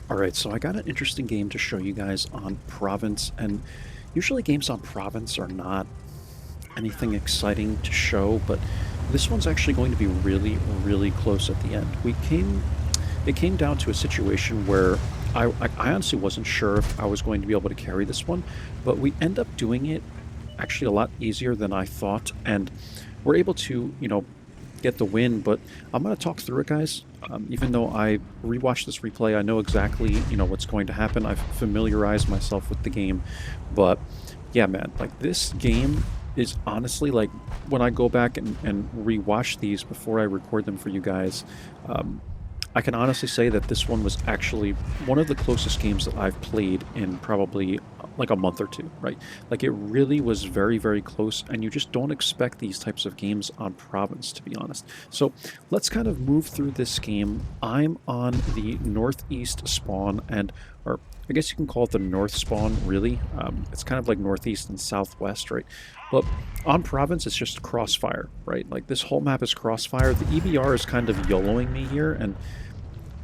Alright, so I got an interesting game to show you guys on Province, and usually games on Province are not anything exciting to show, but this one's actually going to be really, really close at the end. It came down to a situation where I honestly wasn't sure if I was going to be able to carry this one, but we end up doing it actually a lot easier than I thought, and we're able to, get the win. But I'm going to talk through it, guys. Even though I rewatched this replay, I know exactly, what's going to happen. I've familiarized myself with the game, but yeah, man, like this game is honestly like when I go back and rewatch these before I record them for you guys. Um, I can honestly say that this one was actually one of the closest games that I've played in probably like a month or two, right? Like it really was very, very close, and you just don't expect these types of games on Province, to be honest. So let's kind of move through this game. I'm on the northeast spawn, or I guess you can call it the north spawn, really. It's kind of like northeast and southwest, right? But on Province, it's just crossfire, right? Like this whole map is crossfire. The EBR is kind of YOLOing me here, and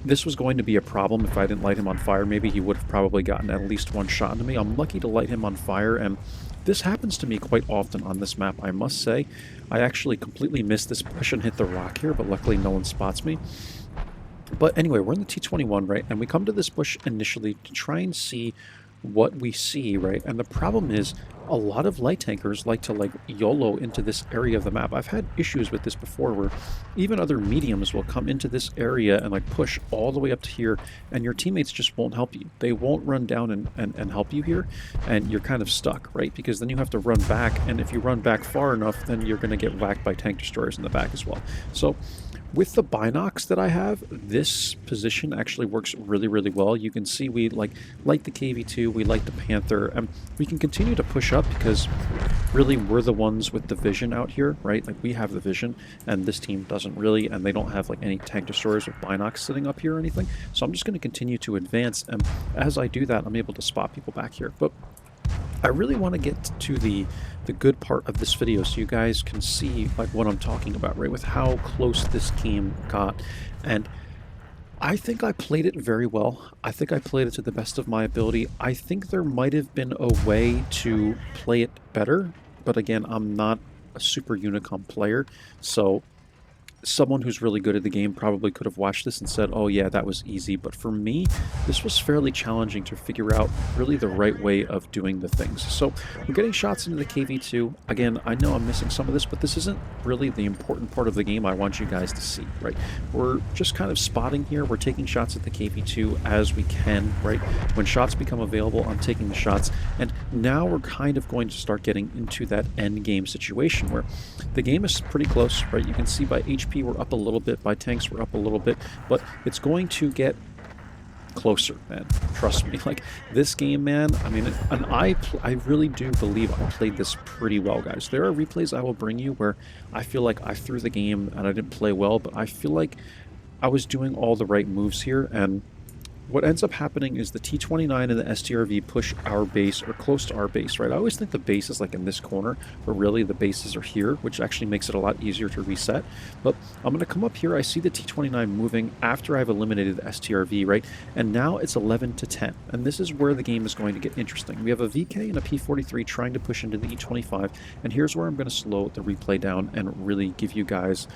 this was going to be a problem if I didn't light him on fire. Maybe he would have probably gotten at least one shot into me. I'm lucky to light him on fire, and this happens to me quite often on this map, I must say. I actually completely missed this push and hit the rock here, but luckily no one spots me. But anyway, we're in the T21, right? And we come to this bush initially to try and see what we see, right? And the problem is a lot of light tankers like to like YOLO into this area of the map. I've had issues with this before where even other mediums will come into this area and like push all the way up to here, and your teammates just won't help you. They won't run down and help you here, and you're kind of stuck, right? Because then you have to run back, and if you run back far enough, then you're going to get whacked by tank destroyers in the back as well. So with the binocs that I have, this position actually works really, really well. You can see we like the KV2, we like the Panther, and we can continue to push up because really we're the ones with the vision out here, right? Like we have the vision, and this team doesn't really, and they don't have like any tank destroyers with binocs sitting up here or anything. So I'm just going to continue to advance, and as I do that, I'm able to spot people back here. But I really want to get to the good part of this video so you guys can see like what I'm talking about, right? With how close this game got. And I think I played it very well. I think I played it to the best of my ability. I think there might have been a way to play it better, but again, I'm not a super Unicom player, so someone who's really good at the game probably could have watched this and said, oh yeah, that was easy. But for me, this was fairly challenging to figure out really the right way of doing the things. So we're getting shots into the KV2. Again, I know I'm missing some of this, but this isn't really the important part of the game I want you guys to see, right? We're just kind of spotting here. We're taking shots at the KV2 as we can, right? When shots become available, I'm taking the shots. And now we're kind of going to start getting into that end game situation where the game is pretty close, right? You can see by HP we're up a little bit, by tanks we're up a little bit, but it's going to get closer, man. Trust me. Like this game, man, I mean, and I really do believe I played this pretty well, guys. There are replays I will bring you where I feel like I threw the game and I didn't play well, but I feel like I was doing all the right moves here, and what ends up happening is the T29 and the STRV push our base, or close to our base, right? I always think the base is like in this corner, but really the bases are here, which actually makes it a lot easier to reset. But I'm going to come up here. I see the T29 moving after I've eliminated the STRV, right? And now it's 11 to 10. And this is where the game is going to get interesting. We have a VK and a P43 trying to push into the E25. And here's where I'm going to slow the replay down and really give you guys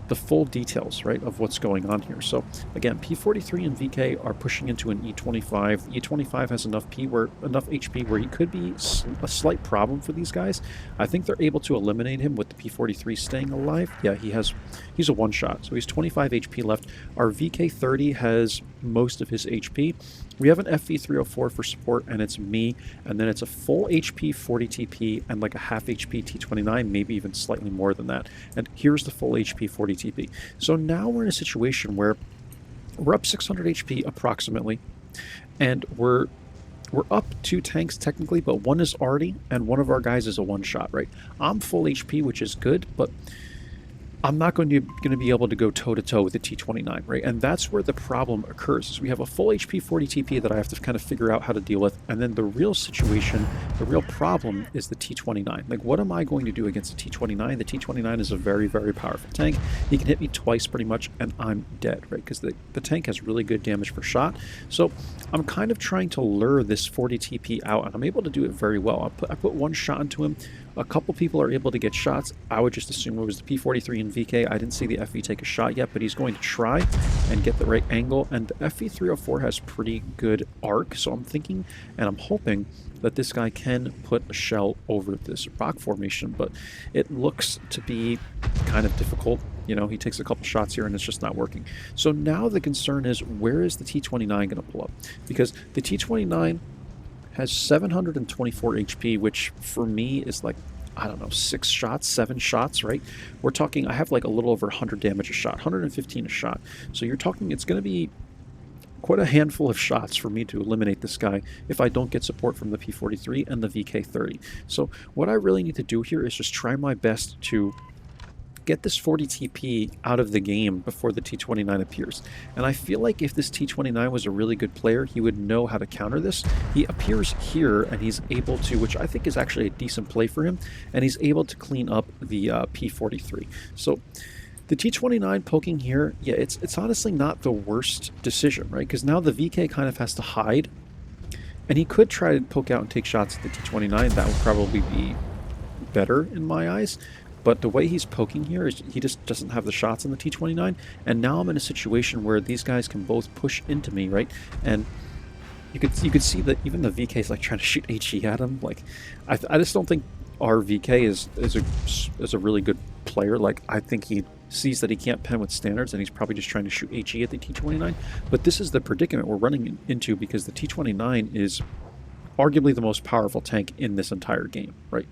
the full details, right, of what's going on here. So again, P43 and VK are pushing into an E25. E25 has enough HP where he could be a slight problem for these guys. I think they're able to eliminate him with the P43 staying alive. Yeah, he's a one-shot, so he's 25 HP left. Our VK30 has most of his HP. We have an FV304 for support, and it's me, and then it's a full HP 40 TP and like a half HP T29, maybe even slightly more than that. And here's the full HP 40 TP. So now we're in a situation where we're up 600 HP approximately, and we're up 2 tanks technically, but one is arty, and one of our guys is a one-shot, right? I'm full HP, which is good, but I'm not going to be able to go toe-to-toe with the T29, right? And that's where the problem occurs, is we have a full HP 40 TP that I have to kind of figure out how to deal with, and then the real situation, the real problem is the T29. Like, what am I going to do against the T29? The T29 is a very, very powerful tank. He can hit me twice pretty much, and I'm dead, right? Because the tank has really good damage per shot. So I'm kind of trying to lure this 40 TP out, and I'm able to do it very well. I put one shot into him. A couple people are able to get shots. I would just assume it was the P43 and VK. I didn't see the FV take a shot yet, but he's going to try and get the right angle. And the FV304 has pretty good arc, so I'm thinking and I'm hoping that this guy can put a shell over this rock formation, but it looks to be kind of difficult. You know, he takes a couple shots here and it's just not working. So now the concern is, where is the T29 going to pull up? Because the T29 has 724 HP, which for me is like, I don't know, 6 shots, 7 shots, right? We're talking, I have like a little over 100 damage a shot, 115 a shot. So you're talking, it's going to be quite a handful of shots for me to eliminate this guy if I don't get support from the P43 and the VK30. So what I really need to do here is just try my best to get this 40 TP out of the game before the T29 appears. And I feel like if this T29 was a really good player, he would know how to counter this. He appears here and he's able to, which I think is actually a decent play for him, and he's able to clean up the P43. So the T29 poking here, yeah, it's honestly not the worst decision, right? Because now the VK kind of has to hide, and he could try to poke out and take shots at the T29. That would probably be better in my eyes. But the way he's poking here is he just doesn't have the shots on the T29, and now I'm in a situation where these guys can both push into me, right? And you could see that even the VK is like trying to shoot HE at him. Like, I just don't think our VK is a really good player. Like, I think he sees that he can't pen with standards, and he's probably just trying to shoot HE at the T29. But this is the predicament we're running into, because the T29 is arguably the most powerful tank in this entire game, right?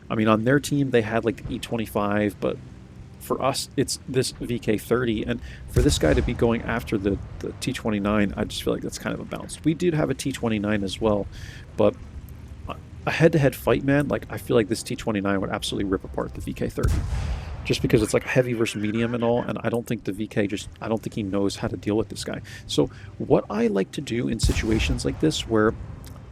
I mean, on their team, they had like the E25, but for us, it's this VK30. And for this guy to be going after the T29, I just feel like that's kind of a bounce. We did have a T29 as well, but a head-to-head fight, man, like, I feel like this T29 would absolutely rip apart the VK30. Just because it's like heavy versus medium and all, and I don't think the VK I don't think he knows how to deal with this guy. So what I like to do in situations like this, where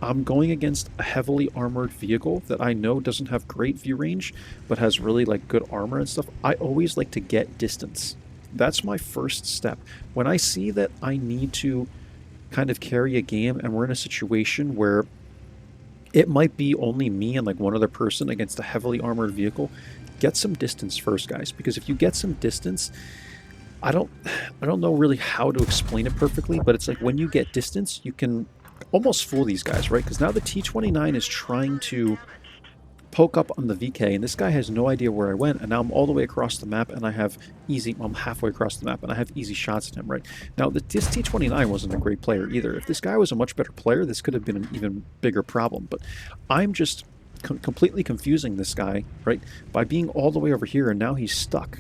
I'm going against a heavily armored vehicle that I know doesn't have great view range, but has really like good armor and stuff, I always like to get distance. That's my first step. When I see that I need to kind of carry a game and we're in a situation where it might be only me and like one other person against a heavily armored vehicle, get some distance first, guys, because if you get some distance, I don't know really how to explain it perfectly, but it's like when you get distance, you can almost fool these guys, right? Because now the T29 is trying to poke up on the VK, and this guy has no idea where I went, and now I'm all the way across the map, and I have easy, well, I'm halfway across the map, and I have easy shots at him, right? Now, this T29 wasn't a great player either. If this guy was a much better player, this could have been an even bigger problem, but I'm just completely confusing this guy, right, by being all the way over here, and now he's stuck.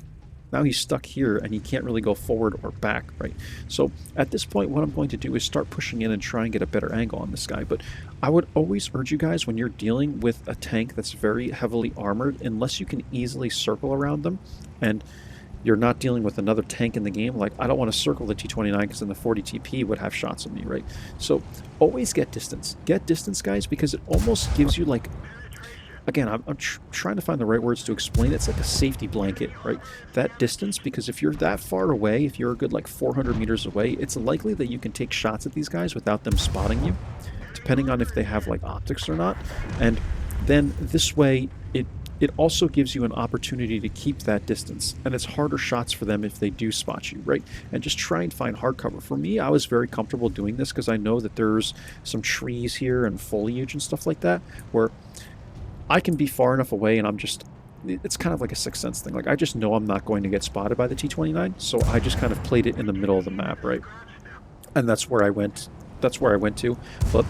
Now he's stuck here and he can't really go forward or back, right? So at this point, what I'm going to do is start pushing in and try and get a better angle on this guy. But I would always urge you guys, when you're dealing with a tank that's very heavily armored, unless you can easily circle around them and you're not dealing with another tank in the game, like, I don't want to circle the T29 because then the 40 TP would have shots on me, right? So always get distance. Get distance, guys, because it almost gives you like, again, I'm trying to find the right words to explain it. It's like a safety blanket, right? That distance, because if you're that far away, if you're a good like 400 meters away, it's likely that you can take shots at these guys without them spotting you, depending on if they have like optics or not. And then this way, it also gives you an opportunity to keep that distance, and it's harder shots for them if they do spot you, right? And just try and find hard cover. For me, I was very comfortable doing this because I know that there's some trees here and foliage and stuff like that, where I can be far enough away, and it's kind of like a sixth sense thing. Like, I just know I'm not going to get spotted by the T29, so I just kind of played it in the middle of the map, right? And that's where I went to. But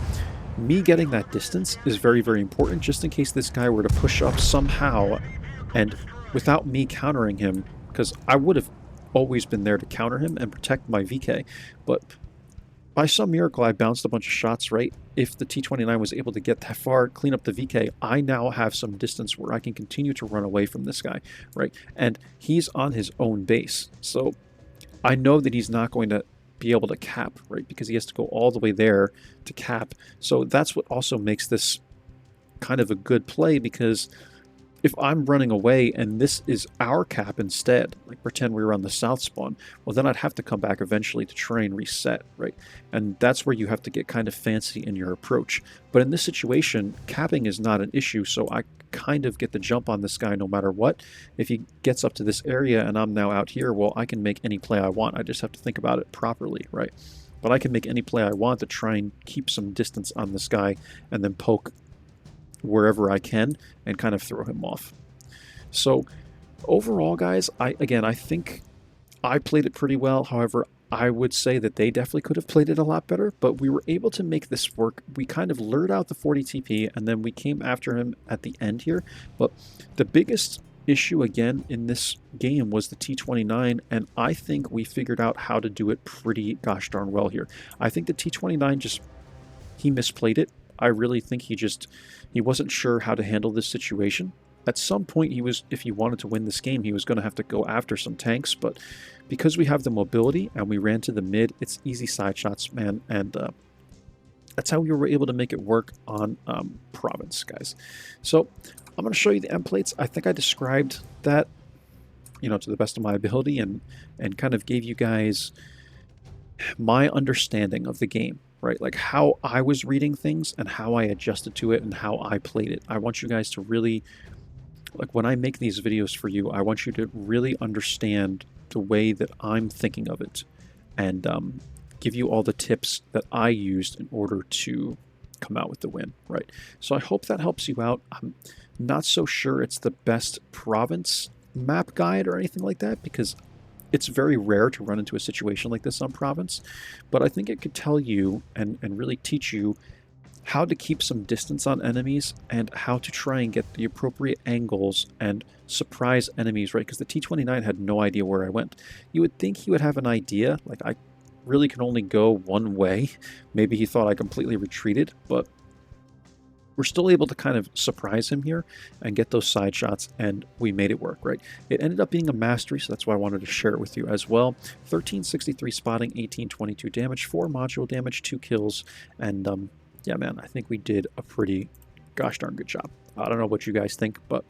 me getting that distance is very, very important, just in case this guy were to push up somehow, and without me countering him, because I would have always been there to counter him and protect my VK, but by some miracle, I bounced a bunch of shots, right? If the T21 was able to get that far, clean up the VK, I now have some distance where I can continue to run away from this guy, right? And he's on his own base. So I know that he's not going to be able to cap, right? Because he has to go all the way there to cap. So that's what also makes this kind of a good play, because if I'm running away and this is our cap instead, like pretend we were on the south spawn, well, then I'd have to come back eventually to try and reset, right? And that's where you have to get kind of fancy in your approach. But in this situation, capping is not an issue, so I kind of get the jump on this guy no matter what. If he gets up to this area and I'm now out here, well, I can make any play I want. I just have to think about it properly, right? But I can make any play I want to try and keep some distance on this guy and then poke wherever I can and kind of throw him off. So overall, guys, I think I played it pretty well. However, I would say that they definitely could have played it a lot better, but we were able to make this work. We kind of lured out the 40 TP, and then we came after him at the end here. But the biggest issue, again, in this game was the T29, and I think we figured out how to do it pretty gosh darn well here. I think the T29 he misplayed it. I really think he wasn't sure how to handle this situation. At some point, if he wanted to win this game, he was going to have to go after some tanks, but because we have the mobility and we ran to the mid, it's easy side shots, man, and that's how we were able to make it work on Province, guys. So I'm going to show you the end plates. I think I described that, to the best of my ability and kind of gave you guys my understanding of the game. Right, like how I was reading things and how I adjusted to it and how I played it. I want you guys to really, like when I make these videos for you, I want you to really understand the way that I'm thinking of it and give you all the tips that I used in order to come out with the win, right? So I hope that helps you out. I'm not so sure it's the best province map guide or anything like that, because it's very rare to run into a situation like this on Province, but I think it could tell you and really teach you how to keep some distance on enemies and how to try and get the appropriate angles and surprise enemies, right? Because the T29 had no idea where I went. You would think he would have an idea, like I really can only go one way. Maybe he thought I completely retreated, but we're still able to kind of surprise him here and get those side shots, and we made it work, right? It ended up being a mastery, so that's why I wanted to share it with you as well. 1363 spotting, 1822 damage, 4 module damage, 2 kills, and yeah, man, I think we did a pretty gosh darn good job. I don't know what you guys think, but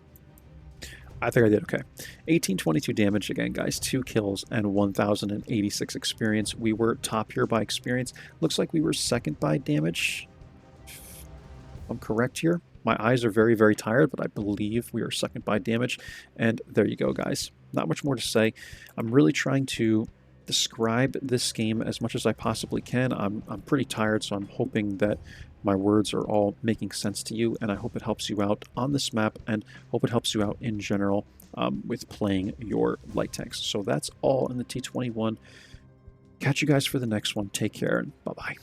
I think I did okay. 1822 damage again, guys, 2 kills, and 1086 experience. We were top here by experience. Looks like we were second by damage. I'm correct here. My eyes are very, very tired, but I believe we are second by damage. And there you go, guys. Not much more to say. I'm really trying to describe this game as much as I possibly can. I'm pretty tired, so I'm hoping that my words are all making sense to you, and I hope it helps you out on this map, and hope it helps you out in general with playing your light tanks. So that's all in the T21. Catch you guys for the next one. Take care, and bye-bye.